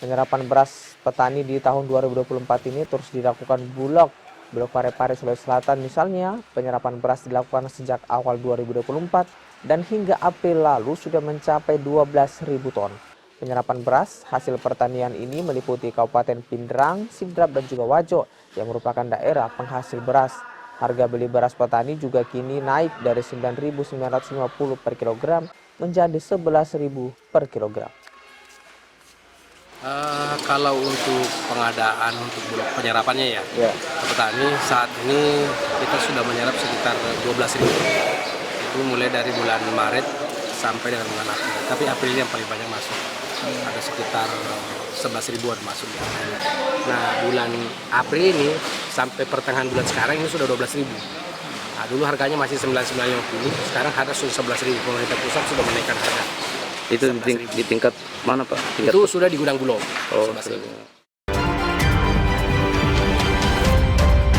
Penyerapan beras petani di tahun 2024 ini terus dilakukan Bulog Pare Sulawesi Selatan. Misalnya, penyerapan beras dilakukan sejak awal 2024 dan hingga April lalu sudah mencapai 12.000 ton. Penyerapan beras hasil pertanian ini meliputi Kabupaten Pindrang, Sidrap, dan juga Wajo yang merupakan daerah penghasil beras. Harga beli beras petani juga kini naik dari 9.950 per kilogram menjadi 11.000 per kilogram. Kalau untuk pengadaan untuk bulog penyerapannya ya, petani saat ini kita sudah menyerap sekitar 12.000. Itu mulai dari bulan Maret sampai dengan bulan April. Tapi April yang paling banyak masuk. Ada sekitar 11.000-an masuk. Nah, bulan April ini sampai pertengahan bulan sekarang ini sudah 12.000. Nah, dulu harganya masih 9.950, sekarang harga sudah 11.000. Pemerintah pusat sudah menaikkan harga. Itu di tingkat mana Pak? Itu sudah di gudang Bulog. Oh,